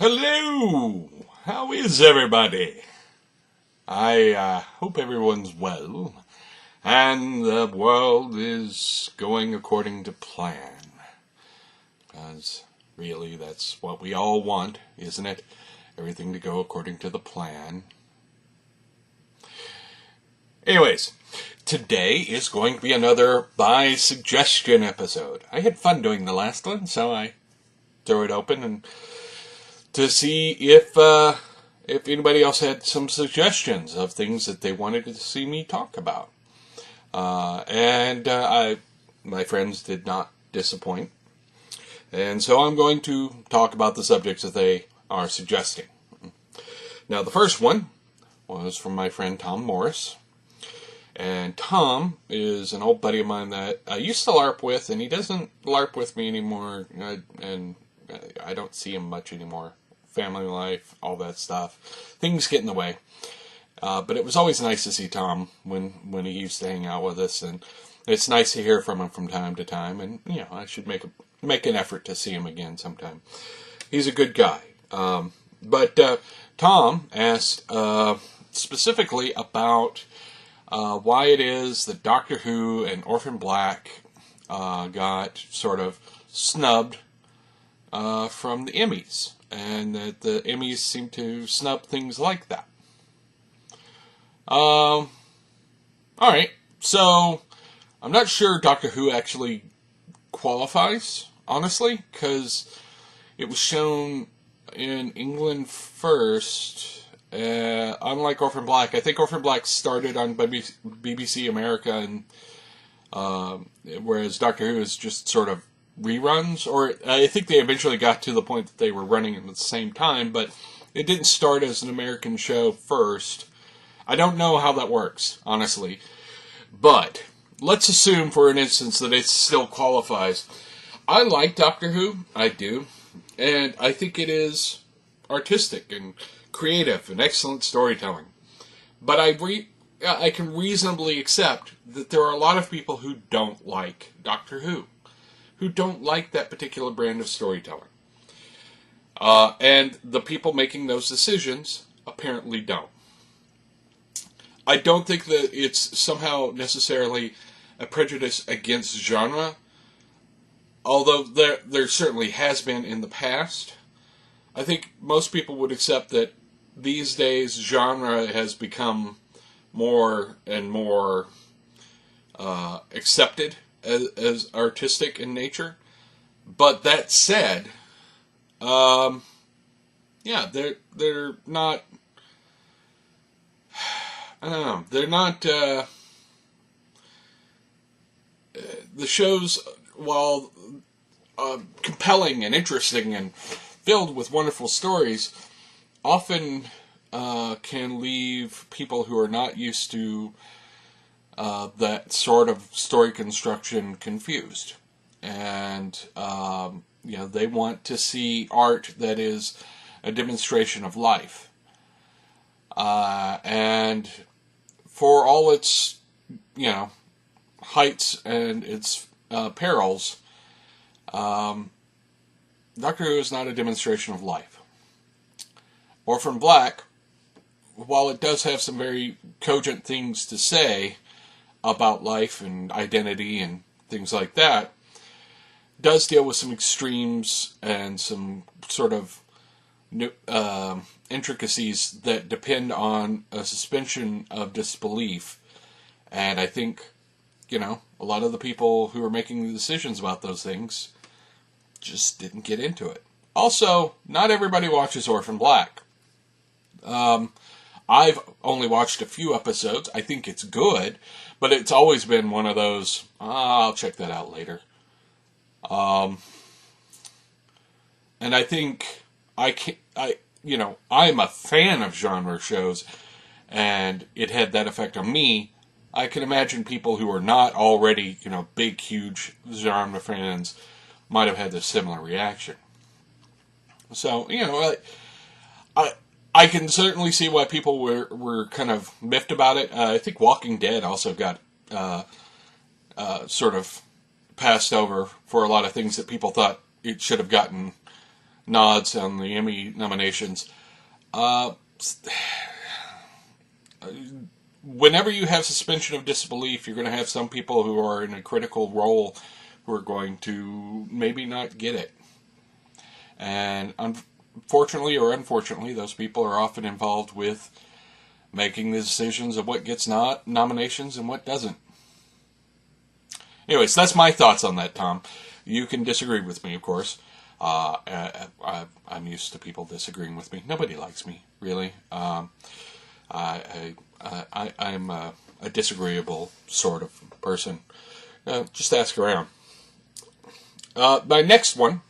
Hello! How is everybody? I hope everyone's well, and the world is going according to plan. Because really, that's what we all want, isn't it? Everything to go according to the plan. Anyways, today is going to be another by suggestion episode. I had fun doing the last one, so I throw it open and to see if anybody else had some suggestions of things that they wanted to see me talk about. My friends did not disappoint. And so I'm going to talk about the subjects that they are suggesting. Now, the first one was from my friend Tom Morris. And Tom is an old buddy of mine that I used to LARP with, and he doesn't LARP with me anymore, and I don't see him much anymore. Family life, all that stuff. Things get in the way. But it was always nice to see Tom when he used to hang out with us, and it's nice to hear from him from time to time, and, I should make an effort to see him again sometime. He's a good guy. But Tom asked specifically about why it is that Doctor Who and Orphan Black got sort of snubbed from the Emmys, and that the Emmys seem to snub things like that. Alright, so I'm not sure Doctor Who actually qualifies, honestly, because it was shown in England first, unlike Orphan Black. I think Orphan Black started on BBC America, and whereas Doctor Who is just sort of reruns, or I think they eventually got to the point that they were running at the same time, but it didn't start as an American show first. I don't know how that works, honestly, but let's assume for an instance that it still qualifies. I like Doctor Who, I do, and I think it is artistic and creative and excellent storytelling, but I can reasonably accept that there are a lot of people who don't like Doctor Who, who don't like that particular brand of storytelling. And the people making those decisions apparently don't. I don't think that it's somehow necessarily a prejudice against genre, although there certainly has been in the past. I think most people would accept that these days genre has become more and more accepted as artistic in nature. But that said, they're not. I don't know. They're not. The shows, while compelling and interesting and filled with wonderful stories, often can leave people who are not used to that sort of story construction confused. And, they want to see art that is a demonstration of life. And for all its, heights and its perils, Doctor Who is not a demonstration of life. Orphan Black, while it does have some very cogent things to say about life and identity and things like that, does deal with some extremes and some sort of intricacies that depend on a suspension of disbelief. And I think, a lot of the people who are making the decisions about those things just didn't get into it. Also, not everybody watches Orphan Black. I've only watched a few episodes. I think it's good, but it's always been one of those, I'll check that out later. And I think I'm a fan of genre shows, and it had that effect on me. I can imagine people who are not already, big, huge genre fans might have had a similar reaction. So, I can certainly see why people were kind of miffed about it. I think Walking Dead also got sort of passed over for a lot of things that people thought it should have gotten nods on the Emmy nominations. Whenever you have suspension of disbelief, you're going to have some people who are in a critical role who are going to maybe not get it. And unfortunately or unfortunately, those people are often involved with making the decisions of what gets nominations and what doesn't. Anyways, that's my thoughts on that, Tom. You can disagree with me, of course. I'm used to people disagreeing with me. Nobody likes me, really. I'm a disagreeable sort of person. Just ask around. My next one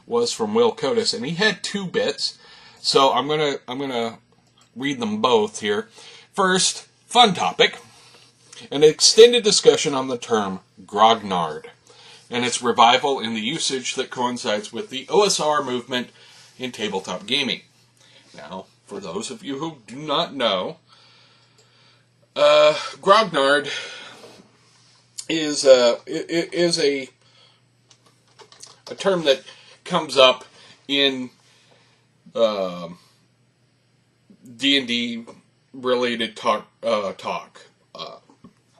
was from Will Cotis, and he had 2 bits, so I'm gonna read them both here. First, fun topic, an extended discussion on the term Grognard and its revival in the usage that coincides with the OSR movement in tabletop gaming. Now, for those of you who do not know, Grognard is a term that comes up in D&D related talk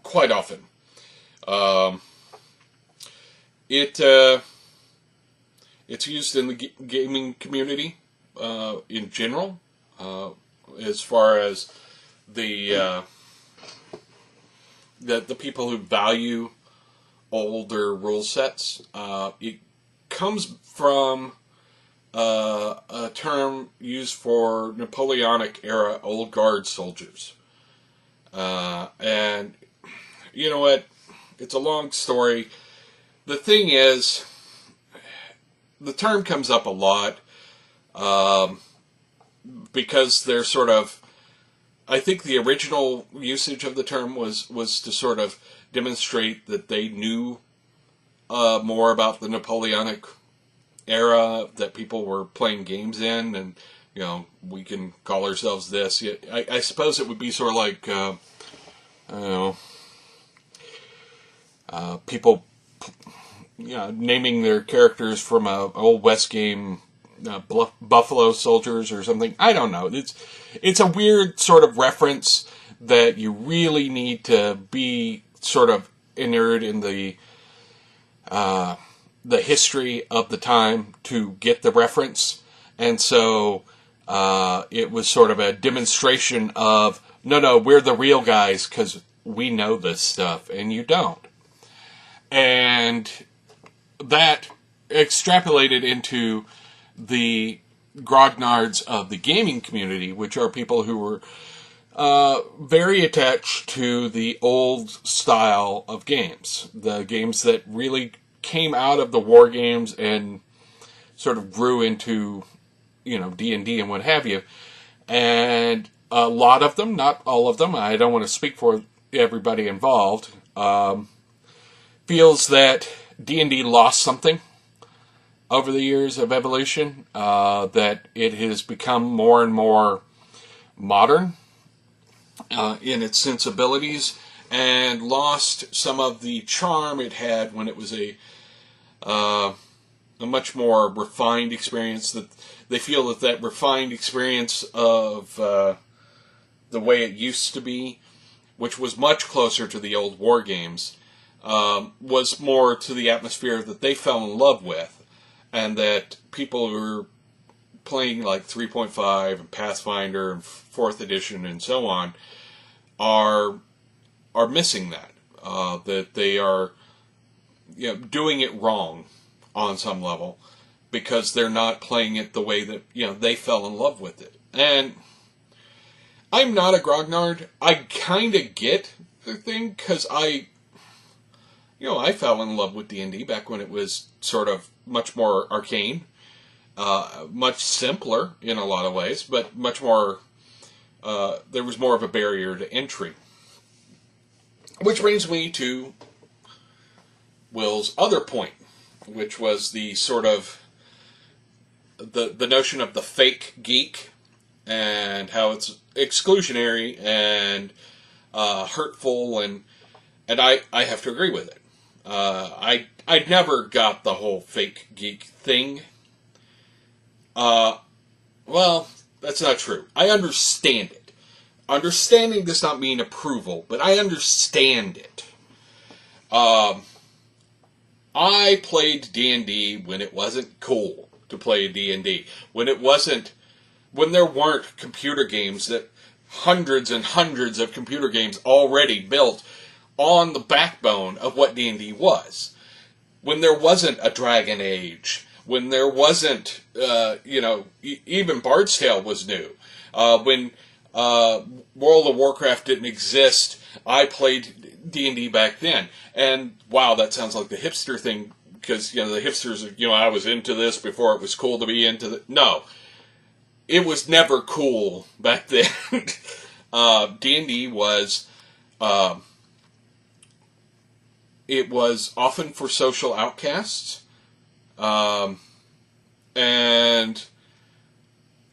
quite often. It's used in the gaming community in general, as far as the people who value older rule sets. It comes from a term used for Napoleonic era old guard soldiers, and you know what? It's a long story. The thing is, the term comes up a lot because they're sort of, I think the original usage of the term was to sort of demonstrate that they knew more about the Napoleonic era that people were playing games in, and you know, we can call ourselves this. I suppose it would be sort of like I don't know, people, you know, naming their characters from a old West game, Buffalo Soldiers or something. I don't know. It's a weird sort of reference that you really need to be sort of inured in the history of the time to get the reference. And so it was sort of a demonstration of, no, we're the real guys because we know this stuff and you don't. And that extrapolated into the grognards of the gaming community, which are people who were very attached to the old style of games. The games that really came out of the war games and sort of grew into, you know, D&D and what have you. And a lot of them, not all of them, I don't want to speak for everybody involved, feels that D&D lost something over the years of evolution, that it has become more and more modern in its sensibilities and lost some of the charm it had when it was a much more refined experience. That they feel that refined experience of the way it used to be, which was much closer to the old war games, was more to the atmosphere that they fell in love with, and that people who were playing like 3.5 and Pathfinder and 4th edition and so on are missing that. That they are, you know, doing it wrong on some level because they're not playing it the way that, you know, they fell in love with it. And I'm not a grognard. I kind of get the thing because I fell in love with D&D back when it was sort of much more arcane, much simpler in a lot of ways, but much more, there was more of a barrier to entry. Which brings me to Will's other point, which was the sort of, the notion of the fake geek and how it's exclusionary and hurtful, and I have to agree with it. I never got the whole fake geek thing. Well, that's not true. I understand it. Understanding does not mean approval, but I understand it. I played D&D when it wasn't cool to play D&D. When there weren't computer games that hundreds and hundreds of computer games already built on the backbone of what D&D was. When there wasn't a Dragon Age. When there wasn't, even Bard's Tale was new. When World of Warcraft didn't exist, I played D&D back then. And wow, that sounds like the hipster thing, because, the hipsters, I was into this before it was cool to be into the... No. It was never cool back then. D&D was... it was often for social outcasts. And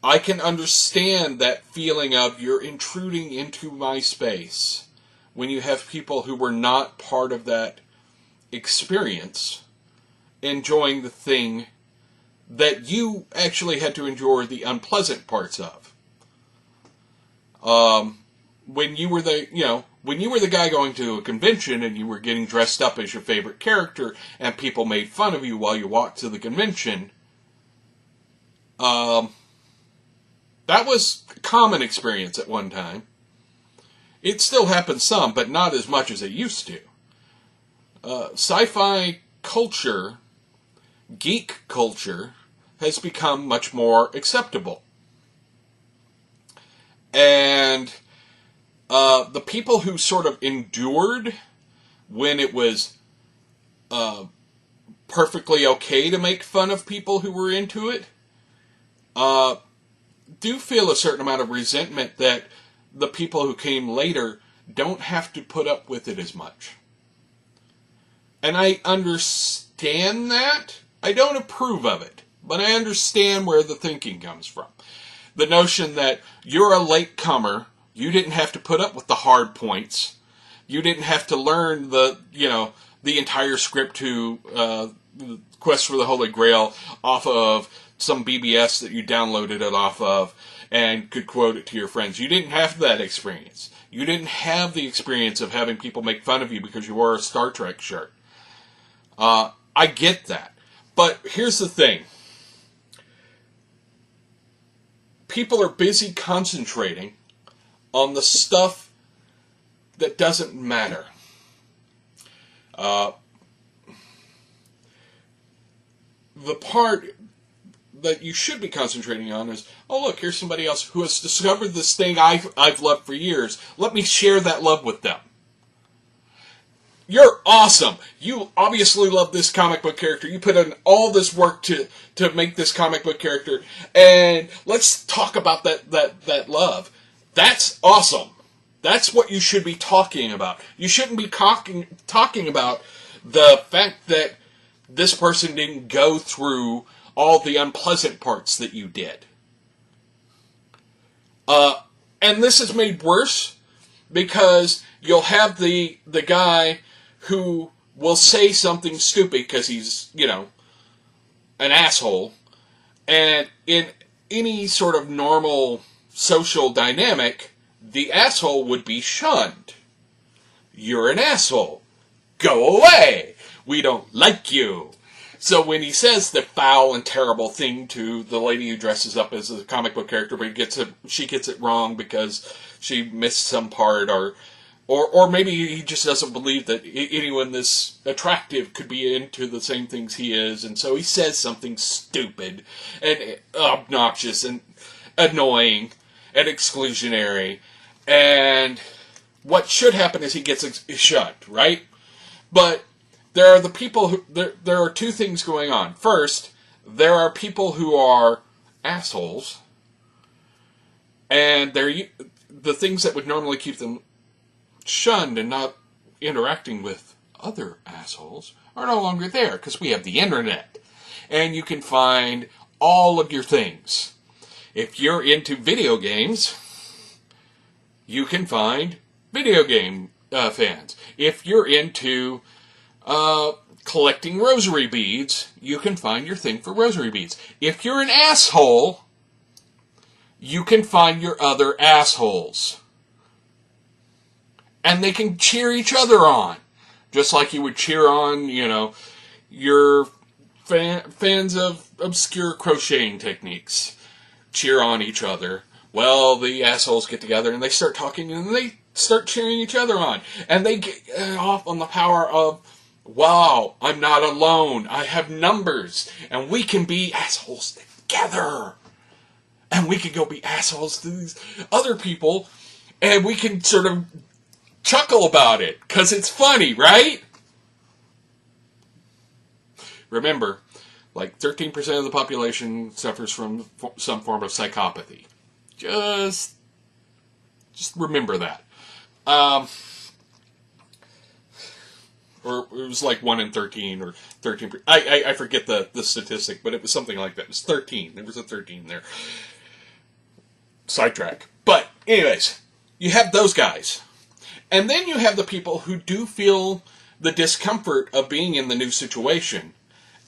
I can understand that feeling of you're intruding into my space when you have people who were not part of that experience enjoying the thing that you actually had to endure the unpleasant parts of. When you were the guy going to a convention and you were getting dressed up as your favorite character and people made fun of you while you walked to the convention, that was a common experience at one time. It still happens some, but not as much as it used to. Sci-fi culture, geek culture, has become much more acceptable. And the people who sort of endured when it was perfectly okay to make fun of people who were into it, do feel a certain amount of resentment that the people who came later don't have to put up with it as much. And I understand that. I don't approve of it, but I understand where the thinking comes from. The notion that you're a latecomer, you didn't have to put up with the hard points, you didn't have to learn the entire script to Quest for the Holy Grail off of some BBS that you downloaded it off of and could quote it to your friends. You didn't have that experience. You didn't have the experience of having people make fun of you because you wore a Star Trek shirt. I get that. But here's the thing. People are busy concentrating on the stuff that doesn't matter. The part that you should be concentrating on is, oh look, here's somebody else who has discovered this thing I've loved for years. Let me share that love with them. You're awesome. You obviously love this comic book character. You put in all this work to make this comic book character, and let's talk about that love. That's awesome. That's what you should be talking about. You shouldn't be talking about the fact that this person didn't go through all the unpleasant parts that you did. And this is made worse because you'll have the guy who will say something stupid because he's, an asshole. And in any sort of normal social dynamic, the asshole would be shunned. You're an asshole. Go away. We don't like you. So when he says the foul and terrible thing to the lady who dresses up as a comic book character, but she gets it wrong because she missed some part, or maybe he just doesn't believe that anyone this attractive could be into the same things he is, and so he says something stupid and obnoxious and annoying and exclusionary, and what should happen is he gets shunned, right? But there are the people who... There are two things going on. First, there are people who are assholes, and the things that would normally keep them shunned and not interacting with other assholes are no longer there, because we have the internet. And you can find all of your things. If you're into video games, you can find video game fans. If you're into collecting rosary beads, you can find your thing for rosary beads. If you're an asshole, you can find your other assholes. And they can cheer each other on. Just like you would cheer on, your fans of obscure crocheting techniques. Cheer on each other. Well, the assholes get together and they start talking and they start cheering each other on. And they get off on the power of, wow, I'm not alone. I have numbers. And we can be assholes together. And we can go be assholes to these other people. And we can sort of chuckle about it. Because it's funny, right? Remember, like 13% of the population suffers from some form of psychopathy. Just remember that. Or it was like 1 in 13 or 13. I forget the statistic, but it was something like that. It was 13. There was a 13 there. Sidetrack. But anyways, you have those guys. And then you have the people who do feel the discomfort of being in the new situation.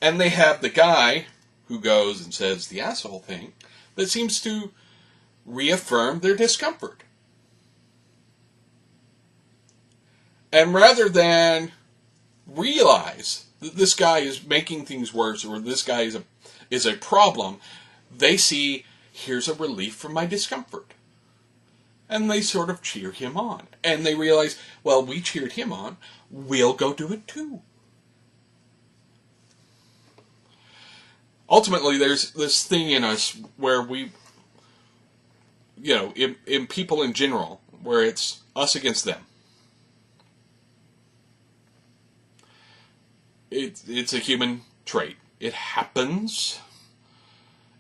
And they have the guy who goes and says the asshole thing that seems to reaffirm their discomfort. And rather than realize that this guy is making things worse or this guy is a problem, they see, here's a relief from my discomfort. And they sort of cheer him on. And they realize, well, we cheered him on, we'll go do it too. Ultimately, there's this thing in us where we, in people in general, where it's us against them. It's a human trait. It happens.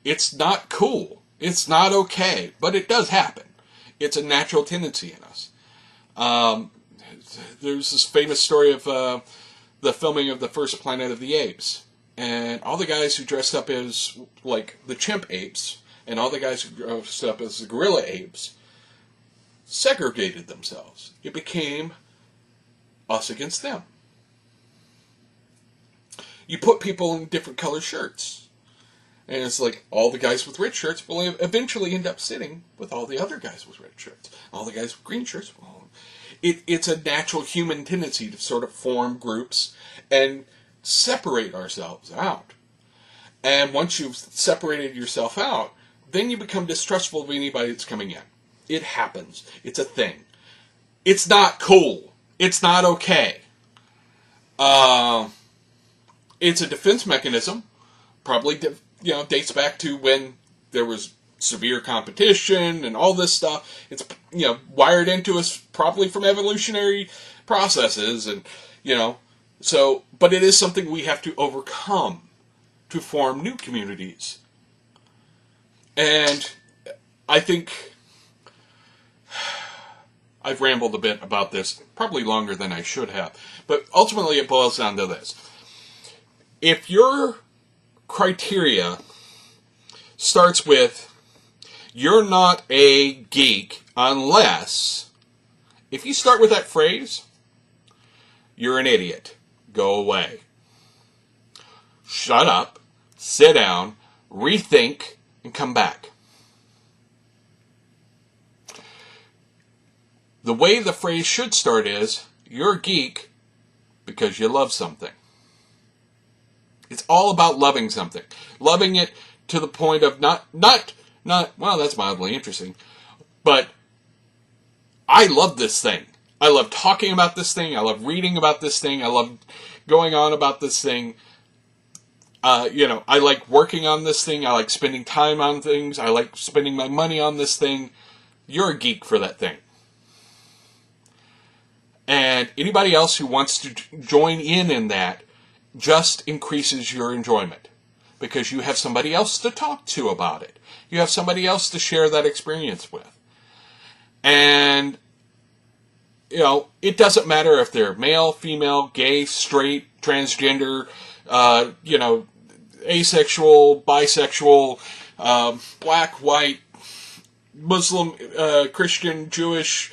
It's not cool. It's not okay. But it does happen. It's a natural tendency in us. There's this famous story of the filming of the first Planet of the Apes. And all the guys who dressed up as, like, the chimp apes, and all the guys who dressed up as the gorilla apes, segregated themselves. It became us against them. You put people in different color shirts. And it's like, all the guys with red shirts will eventually end up sitting with all the other guys with red shirts. All the guys with green shirts. It's a natural human tendency to sort of form groups and separate ourselves out. And once you've separated yourself out, then you become distrustful of anybody that's coming in. It happens. It's a thing. It's not cool. It's not okay. It's a defense mechanism. Probably dates back to when there was severe competition and all this stuff. It's wired into us probably from evolutionary processes and So, but it is something we have to overcome to form new communities. And I think I've rambled a bit about this, probably longer than I should have. But ultimately it boils down to this. If your criteria starts with, you're not a geek unless, if you start with that phrase, you're an idiot. Go away. Shut up, sit down, rethink, and come back. The way the phrase should start is, you're a geek because you love something. It's all about loving something. Loving it to the point of not, well, that's mildly interesting, but I love this thing. I love talking about this thing. I love reading about this thing. I love going on about this thing. I like working on this thing. I like spending time on things. I like spending my money on this thing. You're a geek for that thing. And anybody else who wants to join in that just increases your enjoyment. Because you have somebody else to talk to about it. You have somebody else to share that experience with. And it doesn't matter if they're male, female, gay, straight, transgender, asexual, bisexual, black, white, Muslim, Christian, Jewish,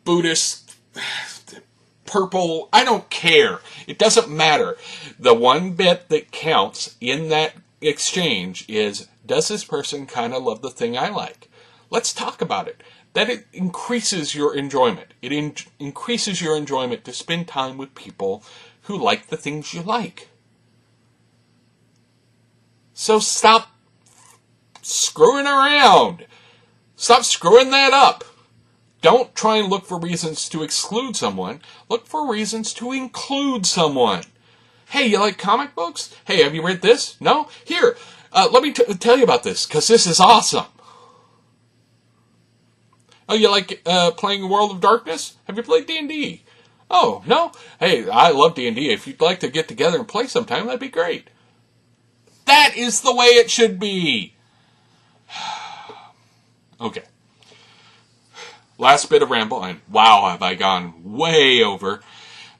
Buddhist, purple. I don't care. It doesn't matter. The one bit that counts in that exchange is, does this person kind of love the thing I like? Let's talk about it. That it increases your enjoyment. It increases your enjoyment to spend time with people who like the things you like. So stop screwing around. Stop screwing that up. Don't try and look for reasons to exclude someone. Look for reasons to include someone. Hey, you like comic books? Hey, have you read this? No? Here, let me tell you about this, because this is awesome. Oh, you like playing World of Darkness? Have you played D&D? Oh, no? Hey, I love D&D. If you'd like to get together and play sometime, that'd be great. That is the way it should be. Okay. Last bit of ramble, and wow, have I gone way over.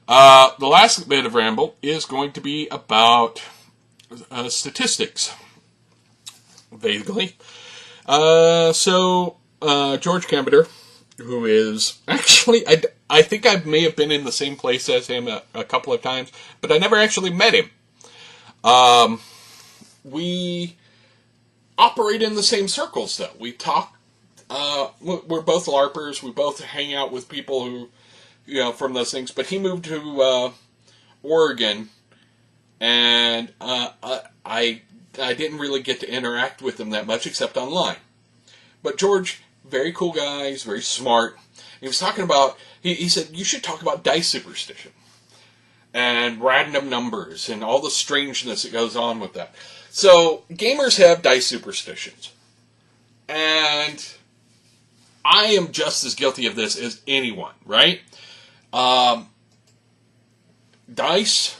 The last bit of ramble is going to be about statistics, vaguely. George Cambider, who is actually, I think I may have been in the same place as him a couple of times, but I never actually met him. We operate in the same circles, though. We talk. We're both LARPers. We both hang out with people who, from those things. But he moved to Oregon, and I didn't really get to interact with him that much, except online. But George, very cool guy. He's very smart. He was talking about. He said you should talk about dice superstition and random numbers and all the strangeness that goes on with that. So gamers have dice superstitions, and I am just as guilty of this as anyone, right? Dice,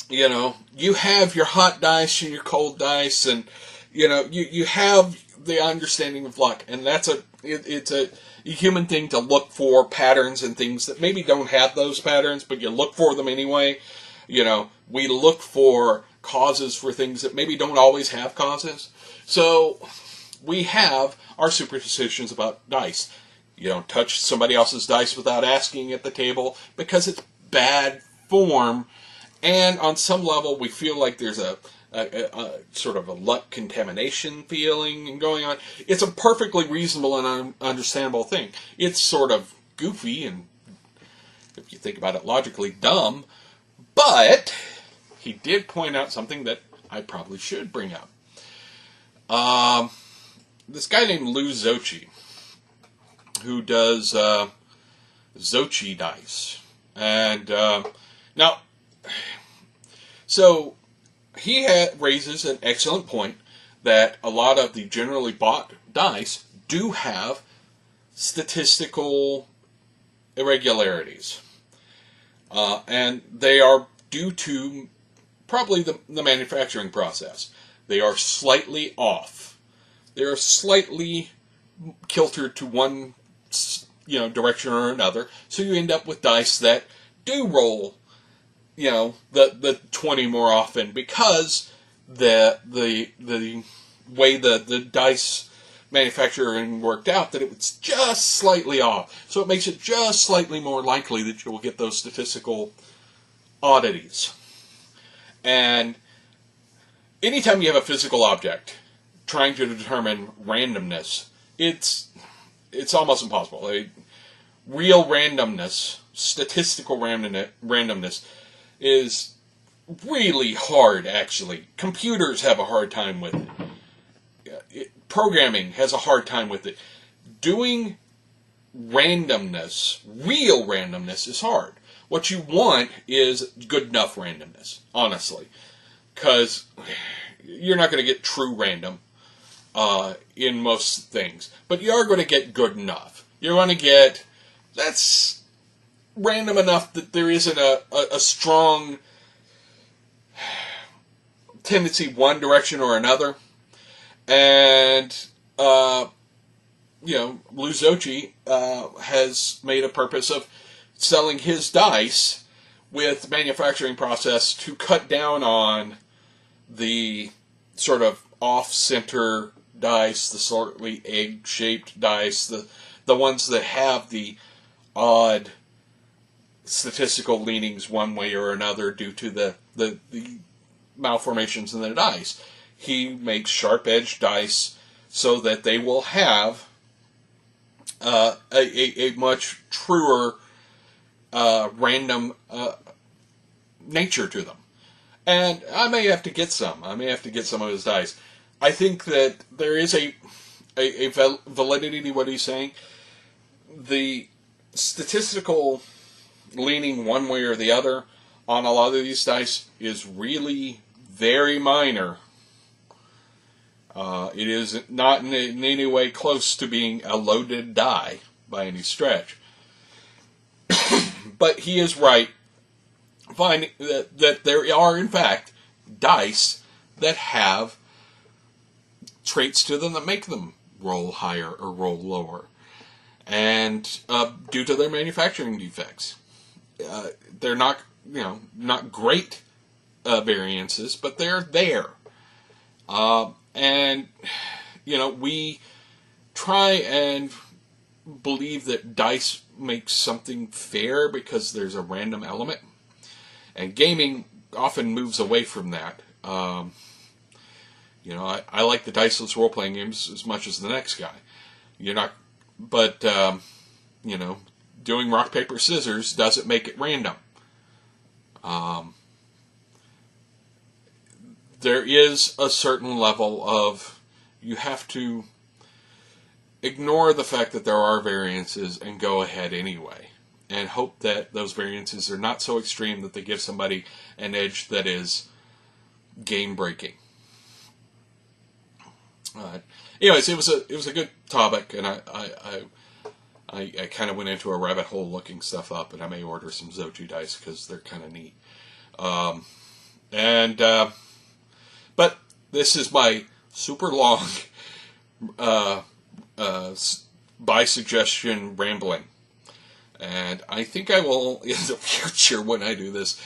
you have your hot dice and your cold dice, and, you have the understanding of luck, and it's a human thing to look for patterns and things that maybe don't have those patterns, but you look for them anyway. We look for causes for things that maybe don't always have causes. So we have our superstitions about dice. You don't touch somebody else's dice without asking at the table because it's bad form. And on some level, we feel like there's a sort of a luck contamination feeling going on. It's a perfectly reasonable and understandable thing. It's sort of goofy and, if you think about it logically, dumb. But he did point out something that I probably should bring up. This guy named Lou Zocchi, who does Zocchi dice. And now, so he raises an excellent point that a lot of the generally bought dice do have statistical irregularities. And they are due to probably the manufacturing process. They are slightly off. They are slightly kiltered to one, direction or another. So you end up with dice that do roll, the 20 more often because the way the dice manufacturing worked out that it was just slightly off. So it makes it just slightly more likely that you will get those statistical oddities. And anytime you have a physical object trying to determine randomness, it's almost impossible. Real randomness, statistical randomness, is really hard, actually. Computers have a hard time with it. Programming has a hard time with it. Doing randomness, real randomness, is hard. What you want is good enough randomness, honestly. Because you're not going to get true random in most things. But you are going to get good enough. You're going to get, that's random enough that there isn't a strong tendency one direction or another. And, Lou Zocchi has made a purpose of selling his dice with manufacturing process to cut down on the sort of off-center dice, the slightly egg-shaped dice, the ones that have the odd statistical leanings one way or another due to the malformations in the dice. He makes sharp-edged dice so that they will have a much truer random nature to them. And I may have to get some. I may have to get some of his dice. I think that there is a validity to what he's saying. The statistical leaning one way or the other on a lot of these dice is really very minor. It is not in any way close to being a loaded die by any stretch. But he is right, finding that there are, in fact, dice that have traits to them that make them roll higher or roll lower. And due to their manufacturing defects. They're not, not great variances, but they're there. And, we try and believe that dice makes something fair because there's a random element. And gaming often moves away from that. I like the diceless role-playing games as much as the next guy. Doing rock, paper, scissors doesn't make it random. There is a certain level of, you have to ignore the fact that there are variances and go ahead anyway. And hope that those variances are not so extreme that they give somebody an edge that is game-breaking. Anyways, it was a good topic, and I kind of went into a rabbit hole looking stuff up, and I may order some Zoju dice because they're kind of neat. But this is my super long, by suggestion rambling. And I think I will, in the future, when I do this,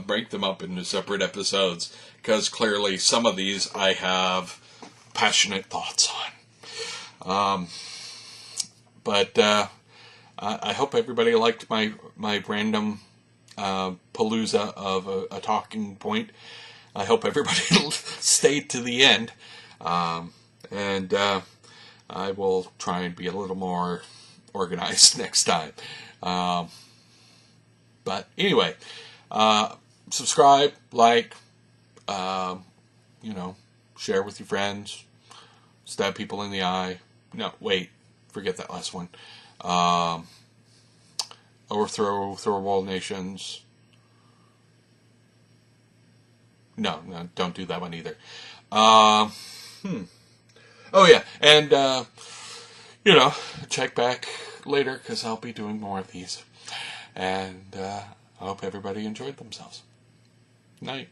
break them up into separate episodes, because clearly some of these I have passionate thoughts on. I hope everybody liked my random palooza of a talking point. I hope everybody stayed to the end. And I will try and be a little more organized next time. But anyway, subscribe, like, share with your friends, stab people in the eye. No, wait, forget that last one. Overthrow world nations. No, don't do that one either. Oh yeah, and check back later because I'll be doing more of these. And I hope everybody enjoyed themselves. Night.